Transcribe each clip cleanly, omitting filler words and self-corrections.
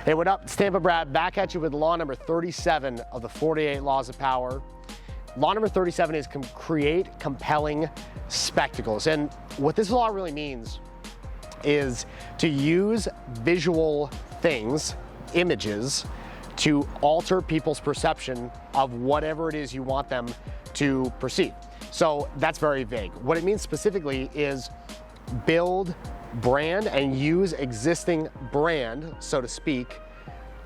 Hey, what up? It's Tampa Brad back at you with law number 37 of the 48 Laws of Power. Law number 37 is create compelling spectacles. And what this law really means is to use visual things, images, to alter people's perception of whatever it is you want them to perceive. So that's very vague. What it means specifically is build brand and use existing brand, so to speak,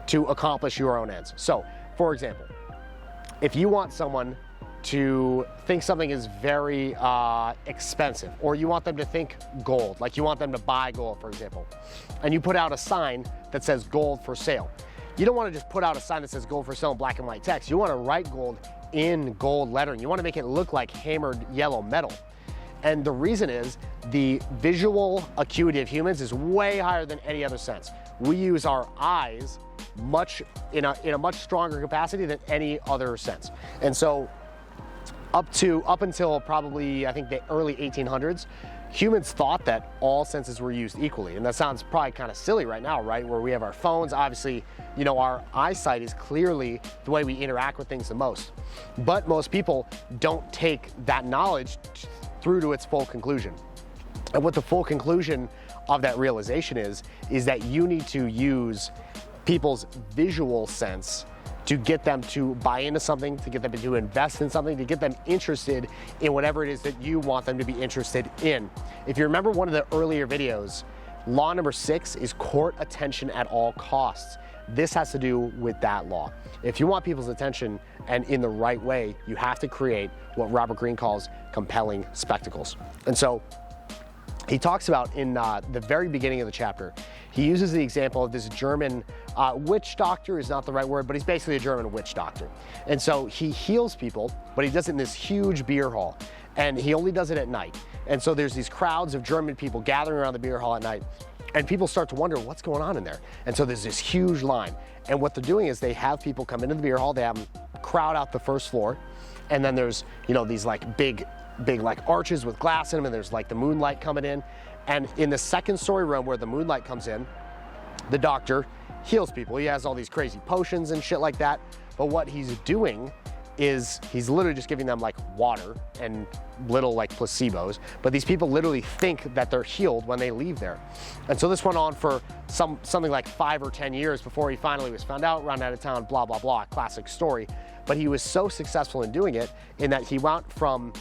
to accomplish your own ends. So, for example, if you want someone to think something is very expensive, or you want them to think gold, like you want them to buy gold, for example, and you put out a sign that says gold for sale. You don't want to just put out a sign that says gold for sale in black and white text. You want to write gold in gold lettering. You want to make it look like hammered yellow metal. And the reason is the visual acuity of humans is way higher than any other sense. We use our eyes in a much stronger capacity than any other sense. And so up until probably, I think, the early 1800s, humans thought that all senses were used equally. And that sounds probably kind of silly right now, right? Where we have our phones, obviously, you know, our eyesight is clearly the way we interact with things the most. But most people don't take that knowledge through to its full conclusion. And what the full conclusion of that realization is that you need to use people's visual sense to get them to buy into something, to get them to invest in something, to get them interested in whatever it is that you want them to be interested in. If you remember one of the earlier videos, law number 6 is court attention at all costs. This has to do with that law. If you want people's attention and in the right way, you have to create what Robert Greene calls compelling spectacles. And so he talks about in the very beginning of the chapter, he uses the example of this German witch doctor is not the right word, but he's basically a German witch doctor. And so he heals people, but he does it in this huge beer hall, and he only does it at night. And so there's these crowds of German people gathering around the beer hall at night, and people start to wonder what's going on in there. And so there's this huge line. And what they're doing is they have people come into the beer hall, they have them crowd out the first floor, and then there's, you know, these like big like arches with glass in them, and there's like the moonlight coming in. And in the second story room where the moonlight comes in, the doctor heals people. He has all these crazy potions and shit like that. But what he's doing is he's literally just giving them like water and little like placebos. But these people literally think that they're healed when they leave there. And so this went on for something like 5 or 10 years before he finally was found out, run out of town, blah, blah, blah, classic story. But he was so successful in doing it in that he went from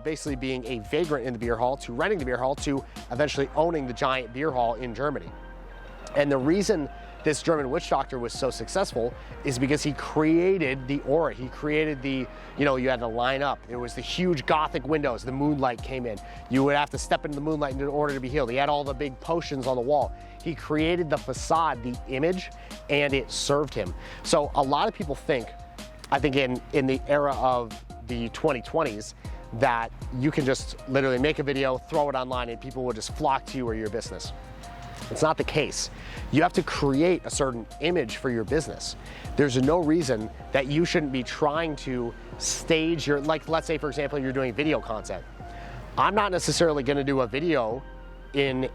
basically being a vagrant in the beer hall to renting the beer hall to eventually owning the giant beer hall in Germany. And the reason this German witch doctor was so successful is because he created the aura. He created the, you know, you had to line up. It was the huge Gothic windows. The moonlight came in. You would have to step into the moonlight in order to be healed. He had all the big potions on the wall. He created the facade, the image, and it served him. So a lot of people think, I think in the era of the 2020s, that you can just literally make a video, throw it online, and people will just flock to you or your business. It's not the case. You have to create a certain image for your business. There's no reason that you shouldn't be trying to stage your, like let's say for example, you're doing video content. I'm not necessarily gonna do a video in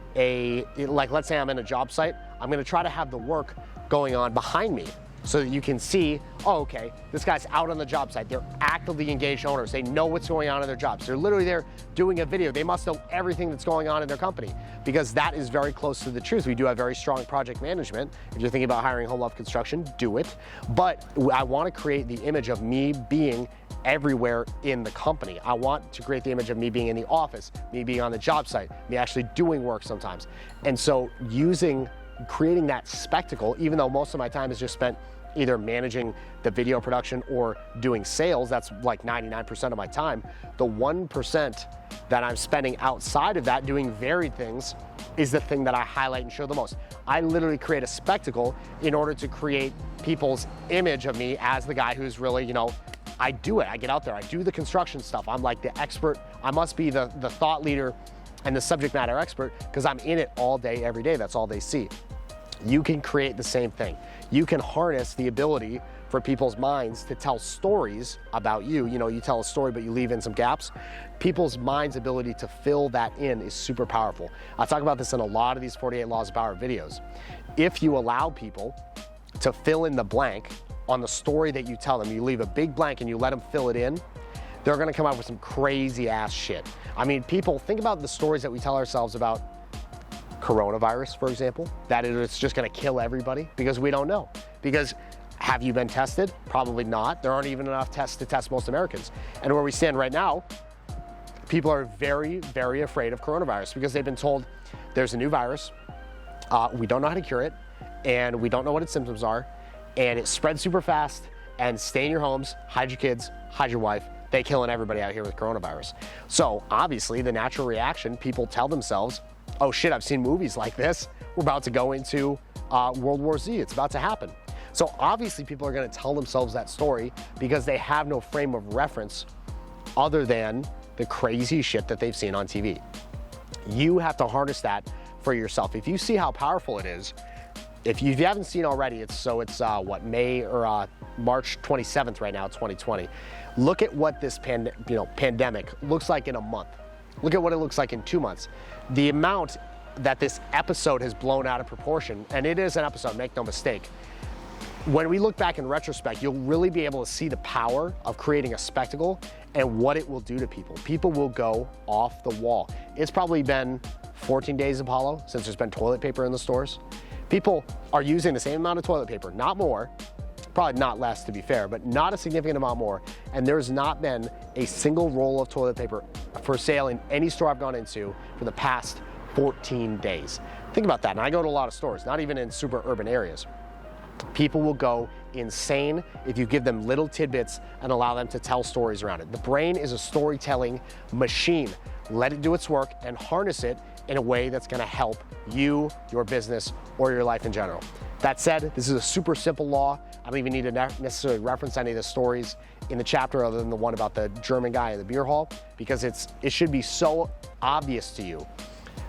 like let's say I'm in a job site, I'm gonna try to have the work going on behind me so that you can see, oh, okay, this guy's out on the job site. They're actively engaged owners. They know what's going on in their jobs. They're literally there doing a video. They must know everything that's going on in their company because that is very close to the truth. We do have very strong project management. If you're thinking about hiring Home Love Construction, do it. But I want to create the image of me being everywhere in the company. I want to create the image of me being in the office, me being on the job site, me actually doing work sometimes. And so creating that spectacle, even though most of my time is just spent either managing the video production or doing sales, that's like 99% of my time, the 1% that I'm spending outside of that doing varied things is the thing that I highlight and show the most. I literally create a spectacle in order to create people's image of me as the guy who's really, you know, I do it, I get out there, I do the construction stuff, I'm like the expert, I must be the thought leader and the subject matter expert because I'm in it all day, every day, that's all they see. You can create the same thing. You can harness the ability for people's minds to tell stories about you. You know, you tell a story, but you leave in some gaps. People's minds' ability to fill that in is super powerful. I talk about this in a lot of these 48 Laws of Power videos. If you allow people to fill in the blank on the story that you tell them. You leave a big blank and you let them fill it in, they're gonna come up with some crazy ass shit. I mean, people, think about the stories that we tell ourselves about coronavirus, for example, that it's just gonna kill everybody, because we don't know. Because have you been tested? Probably not. There aren't even enough tests to test most Americans. And where we stand right now, people are very, very afraid of coronavirus because they've been told there's a new virus, we don't know how to cure it, and we don't know what its symptoms are, and it spreads super fast, and stay in your homes, hide your kids, hide your wife. They're killing everybody out here with coronavirus. So obviously the natural reaction, people tell themselves, oh shit, I've seen movies like this. We're about to go into World War Z, it's about to happen. So obviously people are gonna tell themselves that story because they have no frame of reference other than the crazy shit that they've seen on TV. You have to harness that for yourself. If you see how powerful it is, if you haven't seen already, it's what, May or March 27th right now, 2020. Look at what this pandemic looks like in a month. Look at what it looks like in 2 months. The amount that this episode has blown out of proportion, and it is an episode, make no mistake. When we look back in retrospect, you'll really be able to see the power of creating a spectacle and what it will do to people. People will go off the wall. It's probably been 14 days, Apollo, since there's been toilet paper in the stores. People are using the same amount of toilet paper, not more, probably not less to be fair, but not a significant amount more. And there's not been a single roll of toilet paper for sale in any store I've gone into for the past 14 days. Think about that. And I go to a lot of stores, not even in super urban areas. People will go insane if you give them little tidbits and allow them to tell stories around it. The brain is a storytelling machine. Let it do its work and harness it in a way that's gonna help you, your business, or your life in general. That said, this is a super simple law. I don't even need to necessarily reference any of the stories in the chapter other than the one about the German guy in the beer hall, because it should be so obvious to you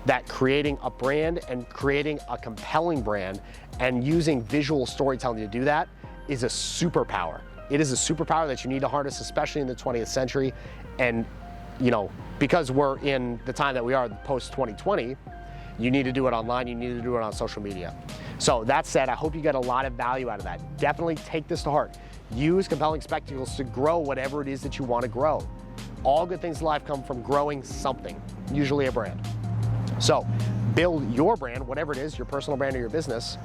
that creating a brand and creating a compelling brand and using visual storytelling to do that is a superpower. It is a superpower that you need to harness, especially in the 20th century. And because we're in the time that we are, post 2020, you need to do it online, you need to do it on social media. So that said, I hope you get a lot of value out of that. Definitely take this to heart. Use compelling spectacles to grow whatever it is that you want to grow. All good things in life come from growing something, usually a brand. So build your brand, whatever it is, your personal brand or your business,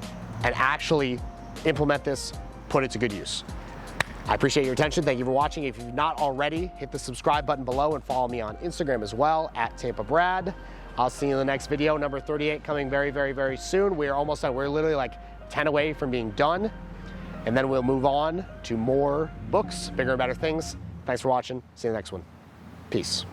and actually implement this, put it to good use. I appreciate your attention. Thank you for watching. If you've not already, hit the subscribe button below and follow me on Instagram as well, @TampaBrad. I'll see you in the next video, number 38, coming very, very, very soon. We are almost done. We're literally like 10 away from being done. And then we'll move on to more books, bigger and better things. Thanks for watching. See you in the next one. Peace.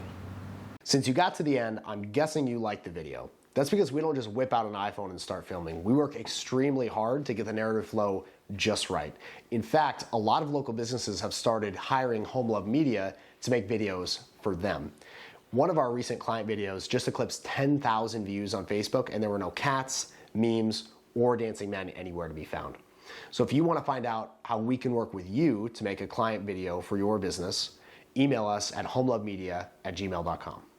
Since you got to the end, I'm guessing you liked the video. That's because we don't just whip out an iPhone and start filming. We work extremely hard to get the narrative flow just right. In fact, a lot of local businesses have started hiring Home Love Media to make videos for them. One of our recent client videos just eclipsed 10,000 views on Facebook, and there were no cats, memes, or dancing men anywhere to be found. So if you want to find out how we can work with you to make a client video for your business, email us at homelovemedia@gmail.com.